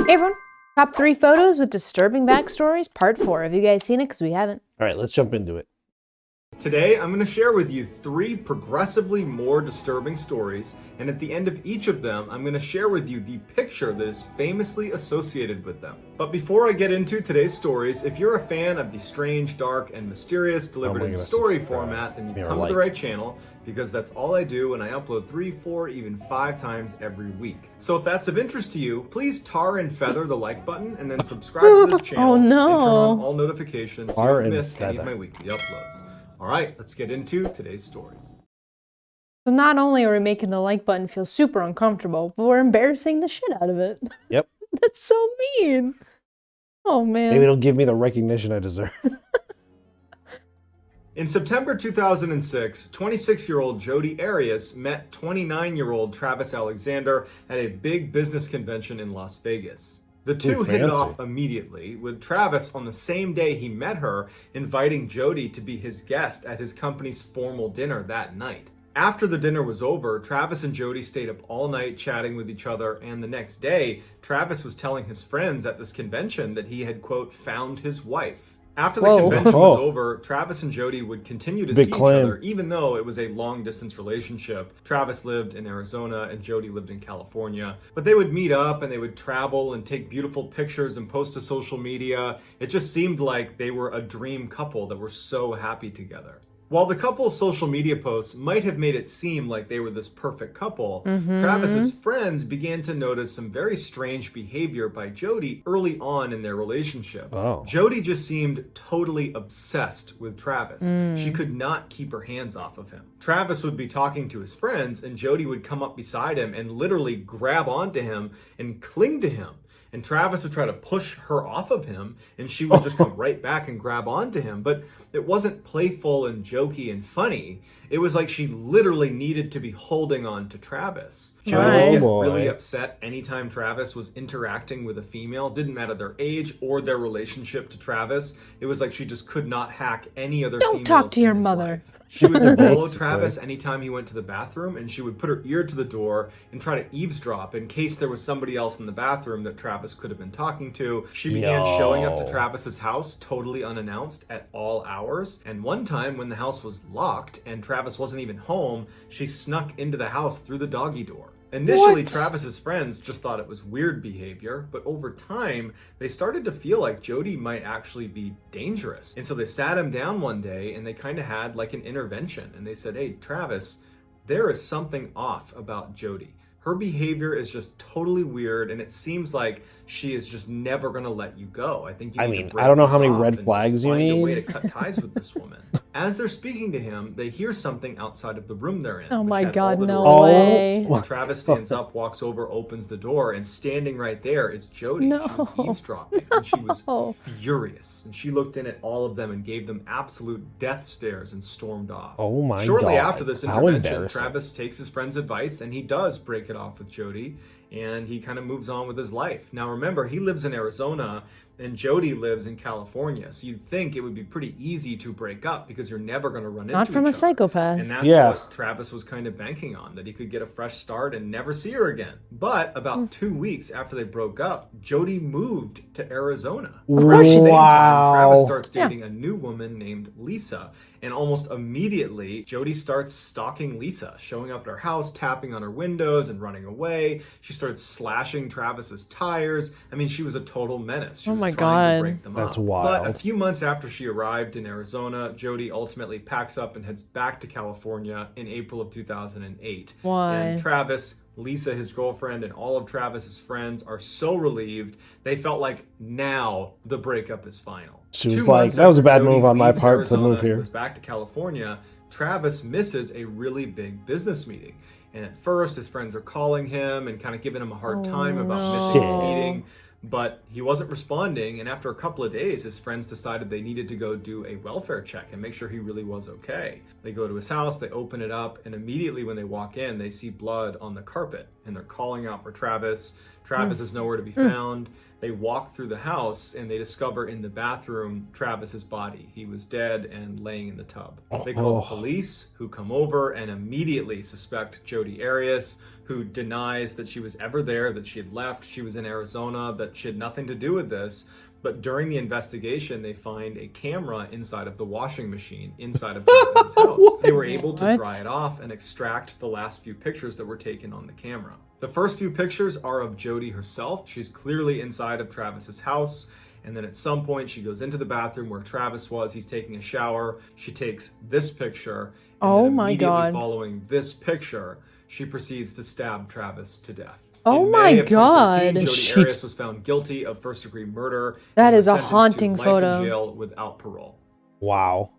Hey everyone, top 3 photos with disturbing backstories, part 4. Have you guys seen it? Because we haven't. All right, let's jump into it. Today, I'm going to share with you 3 progressively more disturbing stories, and at the end of each of them, I'm going to share with you the picture that is famously associated with them. But before I get into today's stories, if you're a fan of the strange, dark, and mysterious delivered in story format, then you've come to the right channel, because that's all I do, and I upload 3, 4, even 5 times every week. So if that's of interest to you, please tar and feather the like button, and then subscribe to this channel, and turn on all notifications so you don't miss any of my weekly uploads. All right, let's get into today's stories. So not only are we making the like button feel super uncomfortable, but we're embarrassing the shit out of it. Yep. That's so mean. Oh man. Maybe it'll give me the recognition I deserve. In September 2006, 26-year-old Jodi Arias met 29-year-old Travis Alexander at a big business convention in Las Vegas. The two hit it off immediately, with Travis on the same day he met her inviting Jodi to be his guest at his company's formal dinner that night. After the dinner was over, Travis and Jodi stayed up all night chatting with each other, and the next day, Travis was telling his friends at this convention that he had, quote, found his wife. After the convention was over, Travis and Jodi would continue to see each other, even though it was a long-distance relationship. Travis lived in Arizona and Jodi lived in California. But they would meet up and they would travel and take beautiful pictures and post to social media. It just seemed like they were a dream couple that were so happy together. While the couple's social media posts might have made it seem like they were this perfect couple, Travis's friends began to notice some very strange behavior by Jodi early on in their relationship. Jodi just seemed totally obsessed with Travis. She could not keep her hands off of him. Travis would be talking to his friends and Jodi would come up beside him and literally grab onto him and cling to him. And Travis would try to push her off of him, and she would just come right back and grab onto him. But it wasn't playful and jokey and funny. It was like she literally needed to be holding on to Travis. She would get really upset anytime Travis was interacting with a female. Didn't matter their age or their relationship to Travis. It was like she just could not hack any other females. Don't talk to your mother. Life. She would follow Travis anytime he went to the bathroom, and she would put her ear to the door and try to eavesdrop in case there was somebody else in the bathroom that Travis could have been talking to. She began showing up to Travis's house totally unannounced at all hours. And one time when the house was locked and Travis wasn't even home, she snuck into the house through the doggy door. Initially, Travis's friends just thought it was weird behavior, but over time, they started to feel like Jodi might actually be dangerous. And so they sat him down one day and they kind of had like an intervention. And they said, hey, Travis, there is something off about Jodi. Her behavior is just totally weird, and it seems like she is just never going to let you go. I think you need to break I don't know this how many off red and flags you find need. a way to cut ties with this woman. As they're speaking to him, they hear something outside of the room they're in. Oh my God, no way. Travis stands up, walks over, opens the door, and standing right there is Jodi. She was eavesdropping, and she was furious. And she looked in at all of them and gave them absolute death stares and stormed off. Oh my God. Shortly after this intervention, Travis takes his friend's advice and he does break it off with Jodi, and he kind of moves on with his life. Now remember, he lives in Arizona and Jodi lives in California, so you'd think it would be pretty easy to break up because you're never going to run into each other. Not from a psychopath. And that's what Travis was kind of banking on, that he could get a fresh start and never see her again. But about 2 weeks after they broke up, Jodi moved to Arizona. Of course she did. Travis starts dating a new woman named Lisa. And almost immediately, Jodi starts stalking Lisa, showing up at her house, tapping on her windows and running away. She starts slashing Travis's tires. I mean, she was a total menace. She was trying to break them up. Wild. But a few months after she arrived in Arizona, Jodi ultimately packs up and heads back to California in April of 2008. Why? And Travis, Lisa, his girlfriend, and all of Travis's friends are so relieved. They felt like now the breakup is final. She was like, that was a bad move on my part to move here. Goes back to California. Travis misses a really big business meeting. And at first, his friends are calling him and kind of giving him a hard time about missing his meeting. But he wasn't responding, and after a couple of days, his friends decided they needed to go do a welfare check and make sure he really was okay. They go to his house, they open it up, and immediately when they walk in, they see blood on the carpet, and they're calling out for Travis. Travis is nowhere to be found. They walk through the house and they discover in the bathroom Travis's body. He was dead and laying in the tub. They call the police, who come over and immediately suspect Jodi Arias, who denies that she was ever there, that she had left, she was in Arizona, that she had nothing to do with this. But during the investigation, they find a camera inside of the washing machine inside of Travis's house. They were able to dry it off and extract the last few pictures that were taken on the camera. The first few pictures are of Jodi herself. She's clearly inside of Travis's house. And then at some point, she goes into the bathroom where Travis was. He's taking a shower. She takes this picture. And then immediately following this picture, she proceeds to stab Travis to death. Oh my God. Jodi Arias was found guilty of first-degree murder. That and is a sentenced to haunting life photo. in jail without parole. Wow.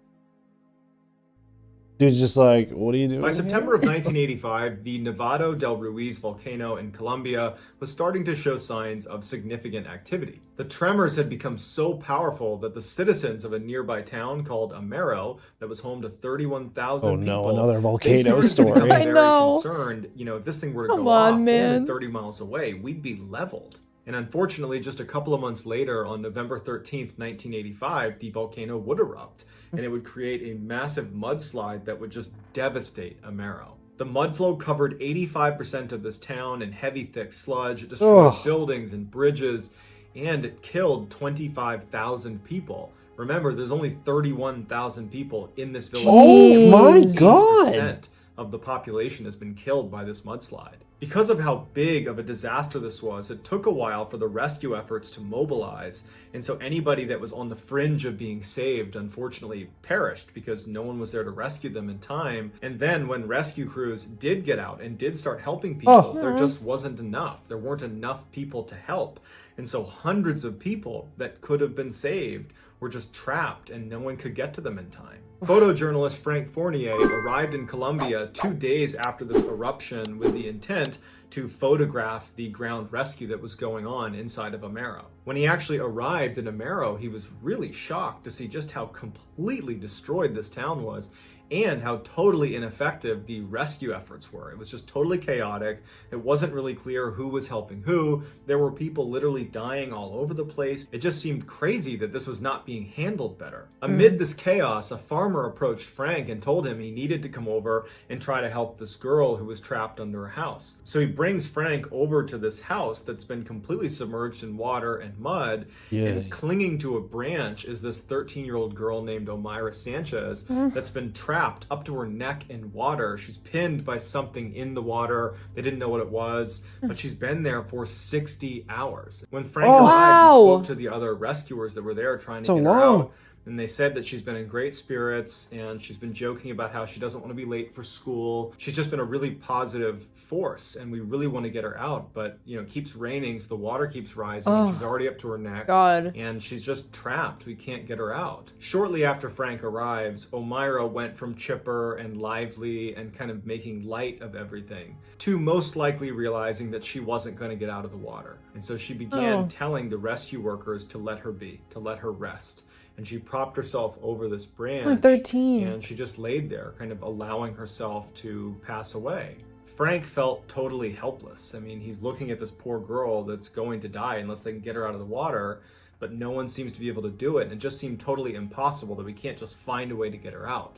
Dude's just like, what are you doing? By September of 1985, the Nevado del Ruiz volcano in Colombia was starting to show signs of significant activity. The tremors had become so powerful that the citizens of a nearby town called Omayra, that was home to 31,000 people, no, another volcano they started story. becoming I very know. concerned. You know, if this thing were to Come go on, off man. only 30 miles away, we'd be leveled. And unfortunately, just a couple of months later, on November 13th, 1985, the volcano would erupt, and it would create a massive mudslide that would just devastate Omayra. The mud flow covered 85% of this town in heavy, thick sludge. It destroyed buildings and bridges, and it killed 25,000 people. Remember, there's only 31,000 people in this village. Oh my God! 60% of the population has been killed by this mudslide. Because of how big of a disaster this was, it took a while for the rescue efforts to mobilize, and so anybody that was on the fringe of being saved unfortunately perished because no one was there to rescue them in time. And then when rescue crews did get out and did start helping people, there just wasn't enough. There weren't enough people to help. And so hundreds of people that could have been saved were just trapped and no one could get to them in time. Photojournalist Frank Fournier arrived in Colombia 2 days after this eruption with the intent to photograph the ground rescue that was going on inside of Omayra. When he actually arrived in Omayra, he was really shocked to see just how completely destroyed this town was and how totally ineffective the rescue efforts were. It was just totally chaotic. It wasn't really clear who was helping who. There were people literally dying all over the place. It just seemed crazy that this was not being handled better. Amid this chaos, a farmer approached Frank and told him he needed to come over and try to help this girl who was trapped under a house. So he brings Frank over to this house that's been completely submerged in water and mud, and clinging to a branch is this 13-year-old girl named Omayra Sanchez that's been trapped up to her neck in water. She's pinned by something in the water. They didn't know what it was, but she's been there for 60 hours. When Frank arrived, he spoke to the other rescuers that were there trying to get her out. And they said that she's been in great spirits and she's been joking about how she doesn't want to be late for school. She's just been a really positive force and we really want to get her out. But, you know, it keeps raining, so the water keeps rising and she's already up to her neck. And she's just trapped. We can't get her out. Shortly after Frank arrives, Omayra went from chipper and lively and kind of making light of everything to most likely realizing that she wasn't going to get out of the water. And so she began telling the rescue workers to let her be, to let her rest. And she propped herself over this branch. 13. And she just laid there, kind of allowing herself to pass away. Frank felt totally helpless. I mean, he's looking at this poor girl that's going to die unless they can get her out of the water, but no one seems to be able to do it. And it just seemed totally impossible that we can't just find a way to get her out.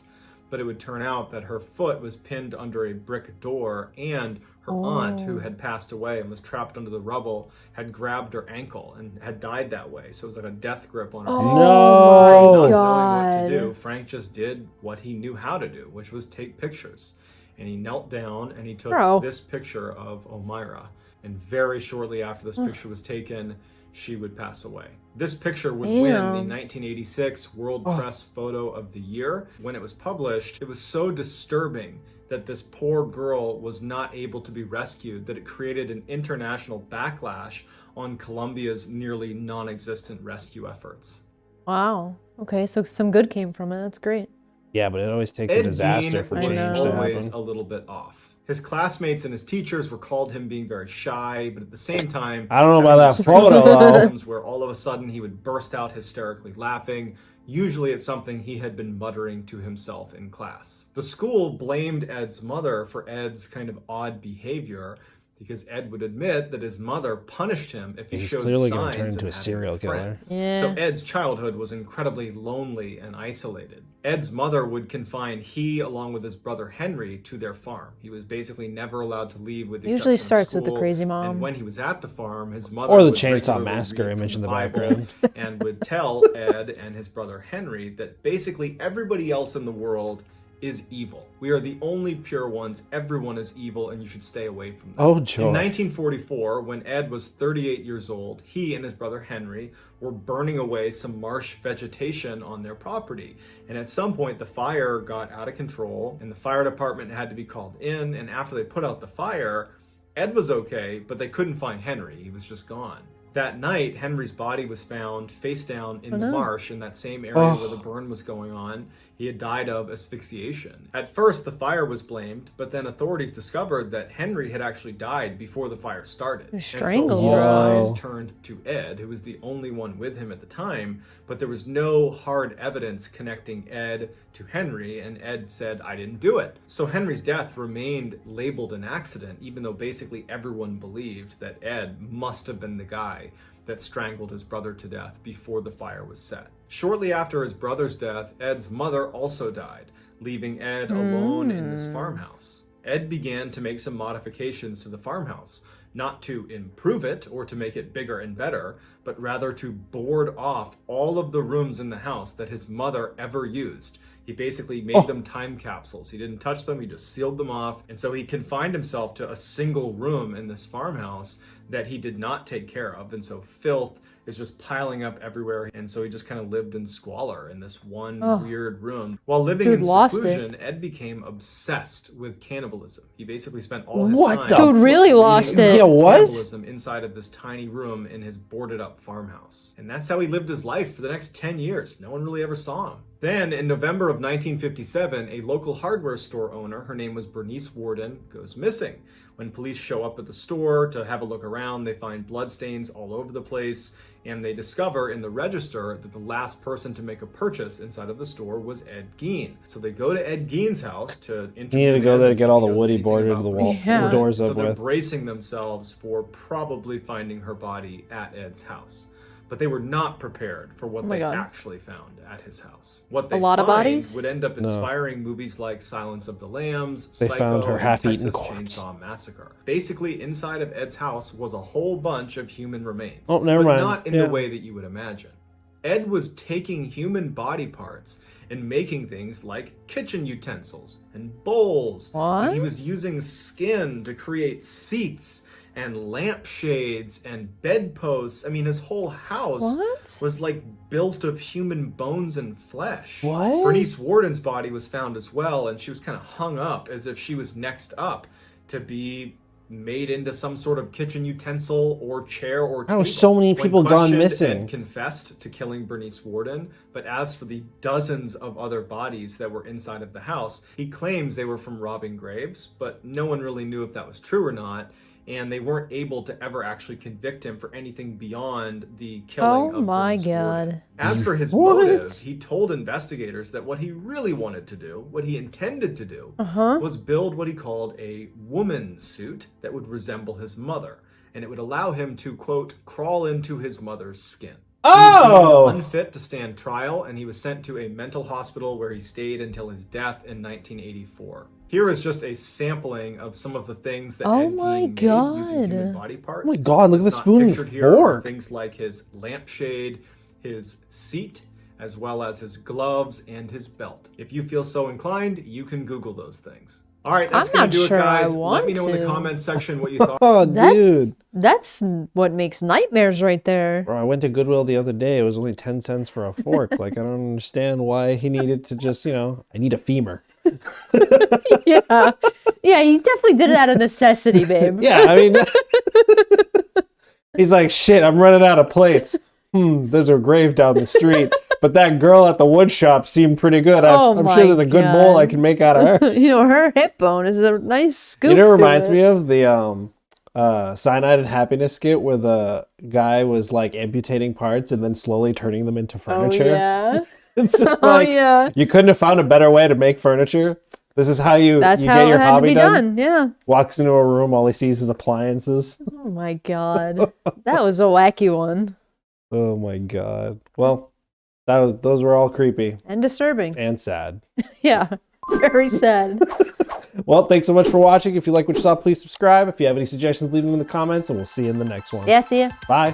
But it would turn out that her foot was pinned under a brick door, and her aunt, who had passed away and was trapped under the rubble, had grabbed her ankle and had died that way. So it was like a death grip on her ankle. No! Not knowing what to do, Frank just did what he knew how to do, which was take pictures. And he knelt down and he took this picture of Omayra. And very shortly after this picture was taken, she would pass away. This picture would win the 1986 World Press Photo of the Year. When it was published, it was so disturbing that this poor girl was not able to be rescued that it created an international backlash on Colombia's nearly non-existent rescue efforts. Wow. Okay, so some good came from it. That's great. Yeah, but it always takes a disaster for change to always happen. a little bit off. His classmates and his teachers recalled him being very shy, but at the same time, I don't know about that photo, though. where all of a sudden he would burst out hysterically laughing. Usually it's something he had been muttering to himself in class. The school blamed Ed's mother for Ed's kind of odd behavior, because Ed would admit that his mother punished him if he He's showed clearly signs going to turn of into a having serial killer. friends. Yeah. So Ed's childhood was incredibly lonely and isolated. Ed's mother would confine he, along with his brother Henry, to their farm. He was basically never allowed to leave with the Usually exception of starts with the school. crazy mom. And when he was at the farm, his mother Or the would Chainsaw regularly Massacre read from image in the Bible background. and would tell Ed and his brother Henry that basically everybody else in the world is evil. We are the only pure ones. Everyone is evil, and you should stay away from them. Oh, joy. In 1944, when Ed was 38 years old, he and his brother Henry were burning away some marsh vegetation on their property. And at some point, the fire got out of control, and the fire department had to be called in. And after they put out the fire, Ed was okay, but they couldn't find Henry. He was just gone. That night, Henry's body was found face down in the marsh in that same area where the burn was going on. He had died of asphyxiation. At first, the fire was blamed, but then authorities discovered that Henry had actually died before the fire started. Strangled, and so all bro. eyes turned to Ed, who was the only one with him at the time, but there was no hard evidence connecting Ed to Henry, and Ed said, I didn't do it. So Henry's death remained labeled an accident, even though basically everyone believed that Ed must have been the guy that strangled his brother to death before the fire was set. Shortly after his brother's death, Ed's mother also died, leaving Ed alone in this farmhouse. Ed began to make some modifications to the farmhouse, not to improve it or to make it bigger and better, but rather to board off all of the rooms in the house that his mother ever used. He basically made them time capsules. He didn't touch them, he just sealed them off. And so he confined himself to a single room in this farmhouse that he did not take care of. And so filth is just piling up everywhere. And so he just kind of lived in squalor in this one weird room. While living in seclusion, Ed became obsessed with cannibalism. He basically spent all his time... Dude really lost it. Yeah, what? Cannibalism inside of this tiny room in his boarded up farmhouse. And that's how he lived his life for the next 10 years. No one really ever saw him. Then, in November of 1957, a local hardware store owner, her name was Bernice Warden, goes missing. When police show up at the store to have a look around, they find bloodstains all over the place, and they discover in the register that the last person to make a purchase inside of the store was Ed Gein. So they go to Ed Gein's house to interview You need to go him there to and get see all if the he knows woody anything border to about the the walls, Yeah. the doors so up they're with. bracing themselves for probably finding her body at Ed's house. But they were not prepared for what they God. actually found at his house. What they A lot of find bodies? would end up inspiring movies like Silence of the Lambs, They Psycho, found her and half-eaten Texas corpse. Chainsaw Massacre. Basically, inside of Ed's house was a whole bunch of human remains. Oh, never but mind. not in Yeah. the way that you would imagine. Ed was taking human body parts and making things like kitchen utensils and bowls. What? And he was using skin to create seats and lampshades and bedposts. I mean, his whole house What? was like built of human bones and flesh. What? Bernice Warden's body was found as well, and she was kind of hung up as if she was next up to be made into some sort of kitchen utensil or chair or table. How so many When people gone questioned, missing? Ed confessed to killing Bernice Warden, but as for the dozens of other bodies that were inside of the house, he claims they were from robbing graves, but no one really knew if that was true or not. And they weren't able to ever actually convict him for anything beyond the killing Oh of my Bernice Warden. God. As for his What? motive, he told investigators that what he really wanted to do, what he intended to do, was build what he called a woman suit that would resemble his mother. And it would allow him to, quote, crawl into his mother's skin. He was deemed unfit to stand trial, and he was sent to a mental hospital where he stayed until his death in 1984. Here is just a sampling of some of the things that Ed my Gein made using human God. body parts. Oh my God, look at the What's not spoon and pictured here are fork. things like his lampshade, his seat, as well as his gloves and his belt. If you feel so inclined, you can Google those things. All right, that's I'm gonna not do sure it, I guys. Let want me know in the to. comments section what you thought. Oh, That's- dude. That's what makes nightmares right there. Bro, I went to Goodwill the other day. It was only 10 cents for a fork. Like, I don't understand why he needed to just, I need a femur. Yeah. Yeah, he definitely did it out of necessity, babe. Yeah, I mean, he's like, shit, I'm running out of plates. There's a grave down the street. But that girl at the wood shop seemed pretty good. Oh I'm my sure there's a good bowl God. I can make out of her. Her hip bone is a nice scoop. You know, it to reminds it. me of the Cyanide and Happiness skit where the guy was like amputating parts and then slowly turning them into Oh, furniture. yeah. It's just Oh, like, yeah. you couldn't have found a better way to make furniture. This is how you That's you how get your it had to hobby be done. done. Yeah. Walks into a room, all he sees is appliances. Oh my god. That was a wacky one. Oh my god. Well, those were all creepy And disturbing. and sad. Yeah. Very sad. Well, thanks so much for watching. If you like what you saw, please subscribe. If you have any suggestions, leave them in the comments, and we'll see you in the next one. Yeah, see ya. Bye.